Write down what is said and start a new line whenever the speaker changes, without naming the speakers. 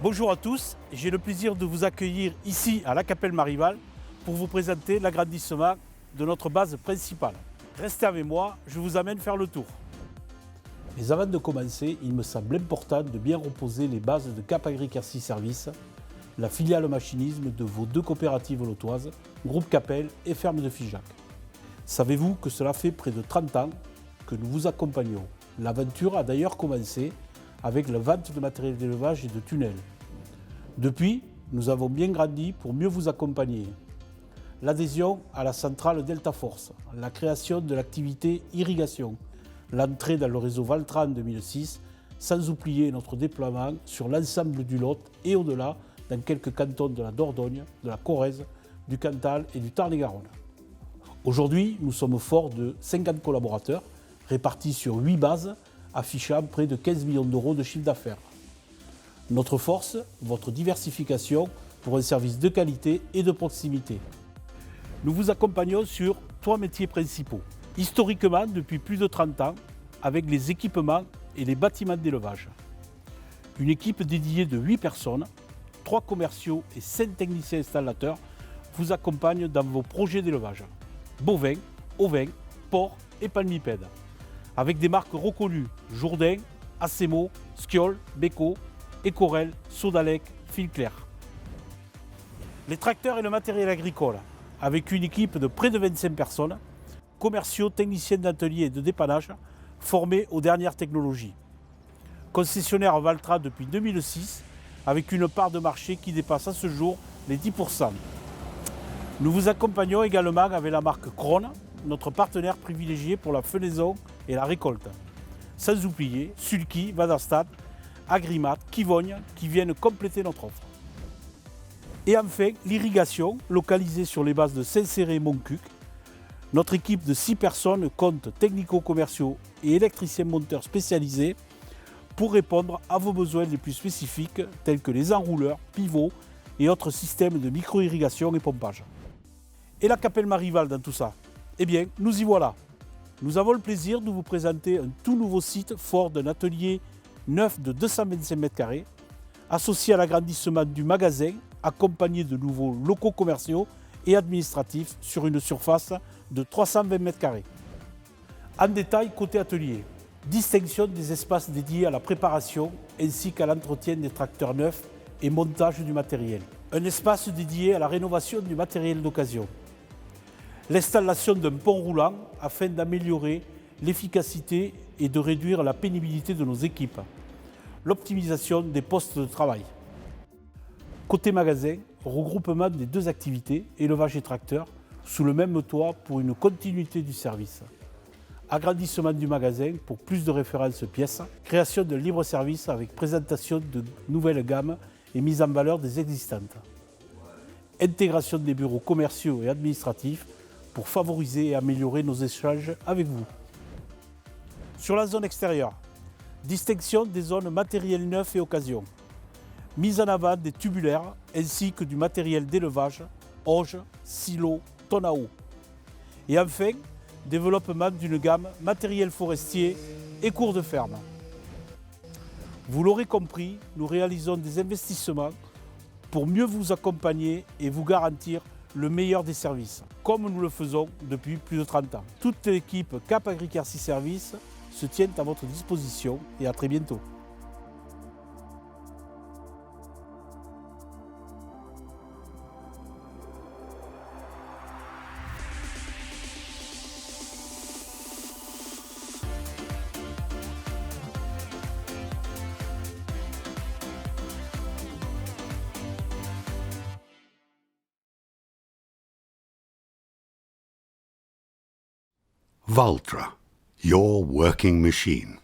Bonjour à tous, j'ai le plaisir de vous accueillir ici à la Capelle Marival pour vous présenter l'agrandissement de notre base principale. Restez avec moi, je vous amène faire le tour. Mais avant de commencer, il me semble important de bien reposer les bases de Cap Agri-Quercy Services, la filiale machinisme de vos deux coopératives lotoises, Groupe Capelle et Ferme de Figeac. Savez-vous que cela fait près de 30 ans que nous vous accompagnons? L'aventure a d'ailleurs commencé avec la vente de matériel d'élevage et de tunnels. Depuis, nous avons bien grandi pour mieux vous accompagner. L'adhésion à la centrale Delta Force, la création de l'activité irrigation, l'entrée dans le réseau Valtra en 2006, sans oublier notre déploiement sur l'ensemble du Lot et au-delà dans quelques cantons de la Dordogne, de la Corrèze, du Cantal et du Tarn-et-Garonne. Aujourd'hui, nous sommes forts de 50 collaborateurs répartis sur 8 bases, affichant près de 15 millions d'euros de chiffre d'affaires. Notre force, votre diversification pour un service de qualité et de proximité. Nous vous accompagnons sur 3 métiers principaux. Historiquement, depuis plus de 30 ans, avec les équipements et les bâtiments d'élevage. Une équipe dédiée de 8 personnes, 3 commerciaux et 5 techniciens installateurs vous accompagnent dans vos projets d'élevage. Bovins, ovins, porcs et palmipèdes. Avec des marques reconnues, Jourdain, Assemo, Sciol, Beko, Ecorel, Sodalec, Filclair. Les tracteurs et le matériel agricole, avec une équipe de près de 25 personnes, commerciaux, techniciens d'atelier et de dépannage, formés aux dernières technologies. Concessionnaire Valtra depuis 2006, avec une part de marché qui dépasse à ce jour les 10%. Nous vous accompagnons également avec la marque Krone, notre partenaire privilégié pour la fenaison et la récolte. Sans oublier Sulky, Vadastad, Agrimat, Kivogne qui viennent compléter notre offre. Et enfin, l'irrigation, localisée sur les bases de Saint-Céré et Montcuq. Notre équipe de 6 personnes compte technico-commerciaux et électriciens monteurs spécialisés pour répondre à vos besoins les plus spécifiques tels que les enrouleurs, pivots et autres systèmes de micro-irrigation et pompage. Et la Capelle Marival dans tout ça? Eh bien, nous y voilà. Nous avons le plaisir de vous présenter un tout nouveau site fort d'un atelier neuf de 225 m², associé à l'agrandissement du magasin, accompagné de nouveaux locaux commerciaux et administratifs sur une surface de 320 m². En détail, côté atelier, distinction des espaces dédiés à la préparation ainsi qu'à l'entretien des tracteurs neufs et montage du matériel. Un espace dédié à la rénovation du matériel d'occasion. L'installation d'un pont roulant afin d'améliorer l'efficacité et de réduire la pénibilité de nos équipes. L'optimisation des postes de travail. Côté magasin, regroupement des deux activités, élevage et tracteur, sous le même toit pour une continuité du service. Agrandissement du magasin pour plus de références pièces. Création de libre-service avec présentation de nouvelles gammes et mise en valeur des existantes. Intégration des bureaux commerciaux et administratifs pour favoriser et améliorer nos échanges avec vous. Sur la zone extérieure, distinction des zones matériel neuf et occasion. Mise en avant des tubulaires ainsi que du matériel d'élevage, auge, silo, tonne à eau. Et enfin, développement d'une gamme matériel forestier et cours de ferme. Vous l'aurez compris, nous réalisons des investissements pour mieux vous accompagner et vous garantir le meilleur des services, comme nous le faisons depuis plus de 30 ans. Toute l'équipe Cap Agri-Quercy Services se tient à votre disposition et à très bientôt.
Valtra, your working machine.